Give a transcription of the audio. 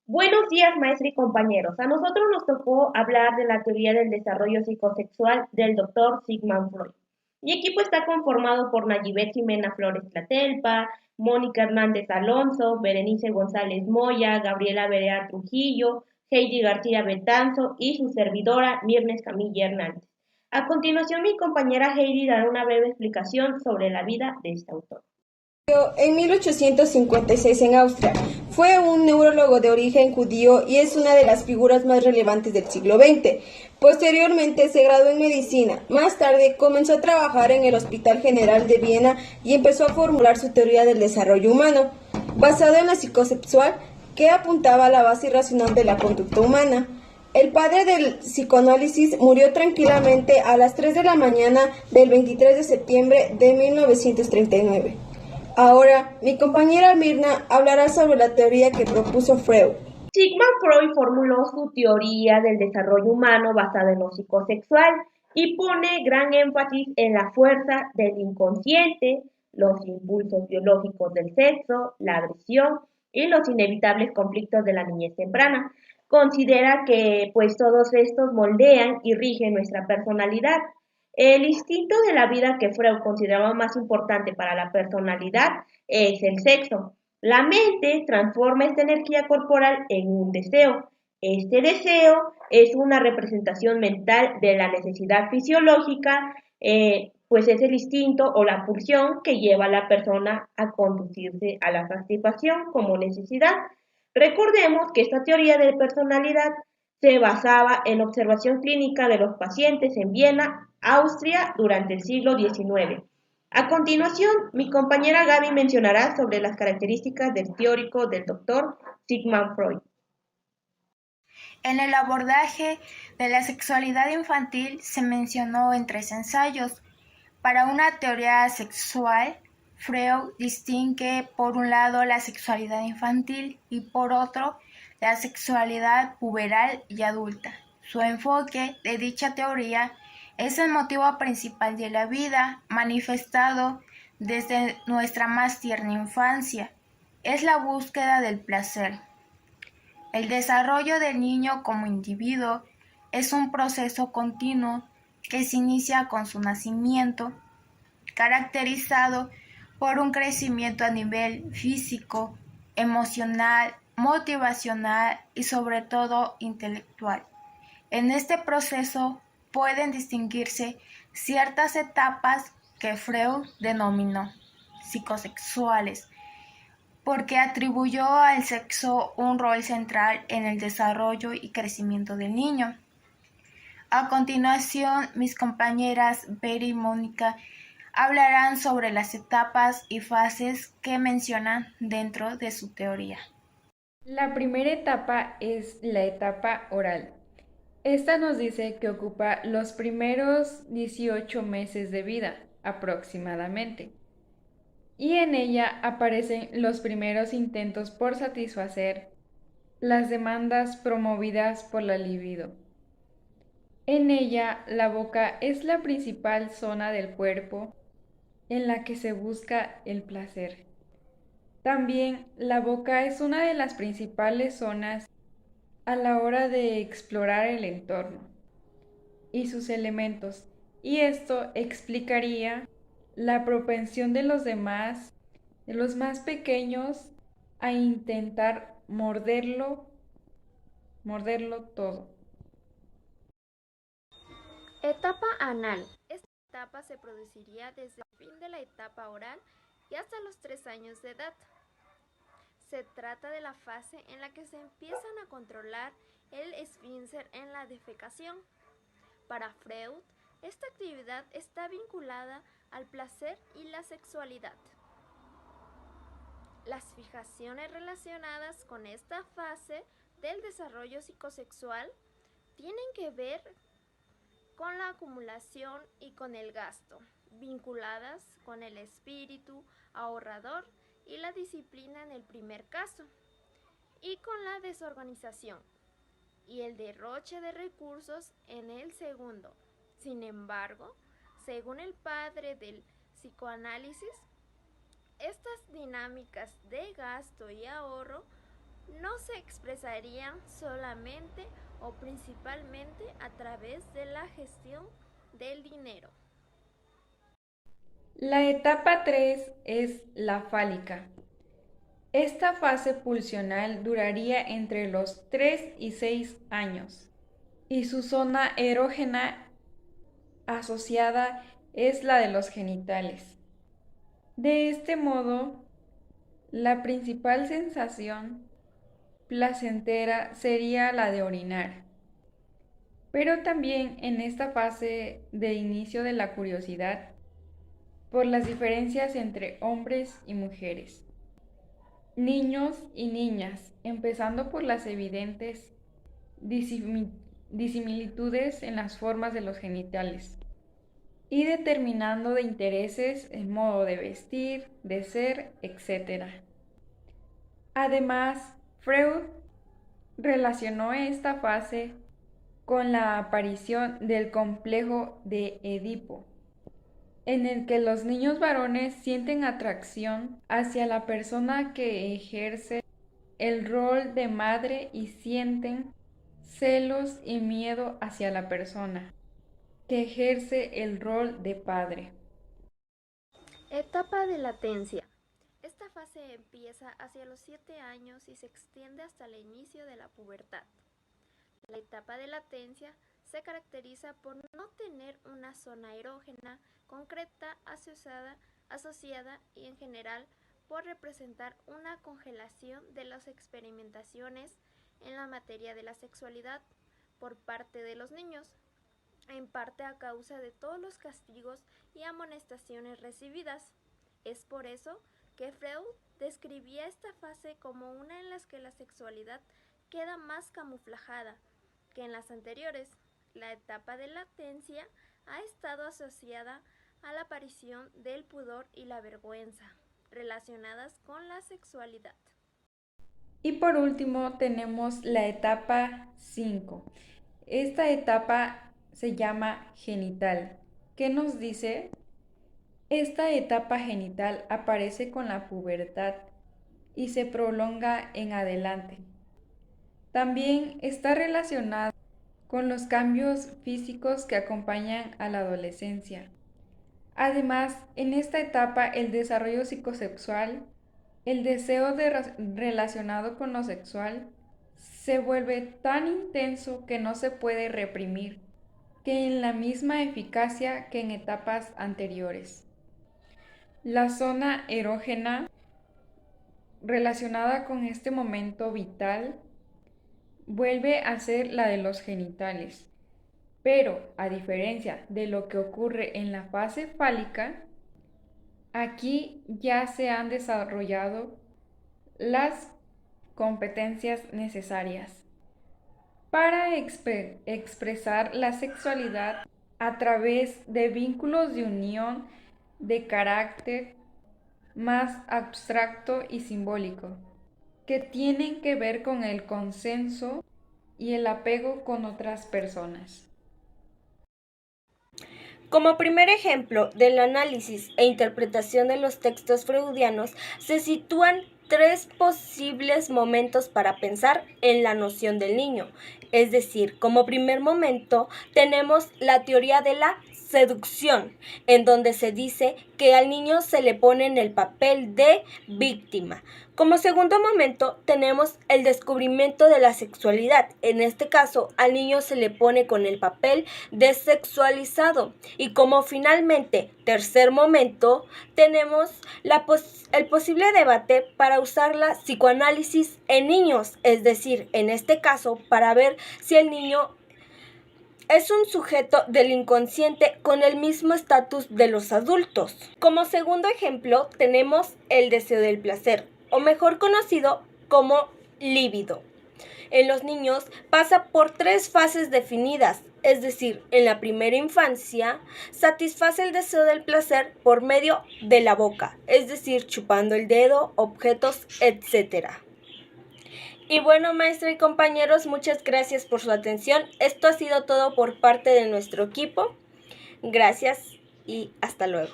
Buenos días, maestra y compañeros. A nosotros nos tocó hablar de la teoría del desarrollo psicosexual del doctor Sigmund Freud. Mi equipo está conformado por Nayibet Jimena Flores Tlatelpa, Mónica Hernández Alonso, Berenice González Moya, Gabriela Berea Trujillo, Heidi García Betanzo y su servidora Mirnes Camilla Hernández. A continuación, mi compañera Heidi dará una breve explicación sobre la vida de este autor. En 1856 en Austria. Fue un neurólogo de origen judío y es una de las figuras más relevantes del siglo XX. Posteriormente se graduó en medicina. Más tarde comenzó a trabajar en el Hospital General de Viena y empezó a formular su teoría del desarrollo humano, basado en la psicosexual, que apuntaba a la base irracional de la conducta humana. El padre del psicoanálisis murió tranquilamente a las 3 de la mañana del 23 de septiembre de 1939. Ahora, mi compañera Mirna hablará sobre la teoría que propuso Freud. Sigmund Freud formuló su teoría del desarrollo humano basada en lo psicosexual y pone gran énfasis en la fuerza del inconsciente, los impulsos biológicos del sexo, la agresión y los inevitables conflictos de la niñez temprana. Considera que pues todos estos moldean y rigen nuestra personalidad. El instinto de la vida que Freud consideraba más importante para la personalidad es el sexo. La mente transforma esta energía corporal en un deseo. Este deseo es una representación mental de la necesidad fisiológica, pues es el instinto o la pulsión que lleva a la persona a conducirse a la satisfacción como necesidad. Recordemos que esta teoría de personalidad se basaba en la observación clínica de los pacientes en Viena, Austria, durante el siglo XIX. A continuación, mi compañera Gaby mencionará sobre las características del teórico del doctor Sigmund Freud. En el abordaje de la sexualidad infantil se mencionó en 3 ensayos. Para una teoría sexual, Freud distingue por un lado la sexualidad infantil y por otro la sexualidad puberal y adulta. Su enfoque de dicha teoría es el motivo principal de la vida, manifestado desde nuestra más tierna infancia. Es la búsqueda del placer. El desarrollo del niño como individuo es un proceso continuo que se inicia con su nacimiento, caracterizado por un crecimiento a nivel físico, emocional, motivacional y sobre todo intelectual. En este proceso pueden distinguirse ciertas etapas que Freud denominó psicosexuales, porque atribuyó al sexo un rol central en el desarrollo y crecimiento del niño. A continuación, mis compañeras Beri y Mónica hablarán sobre las etapas y fases que mencionan dentro de su teoría. La primera etapa es la etapa oral. Esta nos dice que ocupa los primeros 18 meses de vida, aproximadamente, y en ella aparecen los primeros intentos por satisfacer las demandas promovidas por la libido. En ella, la boca es la principal zona del cuerpo en la que se busca el placer. También la boca es una de las principales zonas a la hora de explorar el entorno y sus elementos, y esto explicaría la propensión de los demás, de los más pequeños, a intentar morderlo todo. Etapa anal. Esta etapa se produciría desde el fin de la etapa oral y hasta los 3 años de edad. Se trata de la fase en la que se empiezan a controlar el esfínter en la defecación. Para Freud, esta actividad está vinculada al placer y la sexualidad. Las fijaciones relacionadas con esta fase del desarrollo psicosexual tienen que ver con la acumulación y con el gasto, vinculadas con el espíritu ahorrador y la disciplina en el primer caso, y con la desorganización y el derroche de recursos en el segundo. Sin embargo, según el padre del psicoanálisis, estas dinámicas de gasto y ahorro no se expresarían solamente o principalmente a través de la gestión del dinero. La etapa 3 es la fálica. Esta fase pulsional duraría entre los 3 y 6 años y su zona erógena asociada es la de los genitales. De este modo, la principal sensación placentera sería la de orinar. Pero también en esta fase de inicio de la curiosidad, por las diferencias entre hombres y mujeres, niños y niñas, empezando por las evidentes disimilitudes en las formas de los genitales y determinando de intereses en modo de vestir, de ser, etc. Además, Freud relacionó esta fase con la aparición del complejo de Edipo, en el que los niños varones sienten atracción hacia la persona que ejerce el rol de madre y sienten celos y miedo hacia la persona que ejerce el rol de padre. Etapa de latencia. Esta fase empieza hacia los 7 años y se extiende hasta el inicio de la pubertad. La etapa de latencia se caracteriza por no tener una zona erógena concreta asociada y en general por representar una congelación de las experimentaciones en la materia de la sexualidad por parte de los niños, en parte a causa de todos los castigos y amonestaciones recibidas. Es por eso que Freud describía esta fase como una en la que la sexualidad queda más camuflada que en las anteriores. La etapa de latencia ha estado asociada a la aparición del pudor y la vergüenza relacionadas con la sexualidad. Y por último tenemos la etapa 5. Esta etapa se llama genital. ¿Qué nos dice? Esta etapa genital aparece con la pubertad y se prolonga en adelante. También está relacionada con los cambios físicos que acompañan a la adolescencia. Además, en esta etapa el desarrollo psicosexual, el deseo relacionado con lo sexual, se vuelve tan intenso que no se puede reprimir, que en la misma eficacia que en etapas anteriores. La zona erógena relacionada con este momento vital vuelve a ser la de los genitales, pero a diferencia de lo que ocurre en la fase fálica, aquí ya se han desarrollado las competencias necesarias para expresar la sexualidad a través de vínculos de unión de carácter más abstracto y simbólico, que tienen que ver con el consenso y el apego con otras personas. Como primer ejemplo del análisis e interpretación de los textos freudianos, se sitúan 3 posibles momentos para pensar en la noción del niño. Es decir, como primer momento tenemos la teoría de la seducción, en donde se dice que al niño se le pone en el papel de víctima. Como segundo momento tenemos el descubrimiento de la sexualidad. En este caso, al niño se le pone con el papel de sexualizado. Y como finalmente tercer momento tenemos el posible debate para usar la psicoanálisis en niños, es decir, en este caso para ver si el niño es un sujeto del inconsciente con el mismo estatus de los adultos. Como segundo ejemplo tenemos el deseo del placer, o mejor conocido como líbido. En los niños pasa por 3 fases definidas, es decir, en la primera infancia satisface el deseo del placer por medio de la boca, es decir, chupando el dedo, objetos, etc. Y bueno, maestra y compañeros, muchas gracias por su atención. Esto ha sido todo por parte de nuestro equipo. Gracias y hasta luego.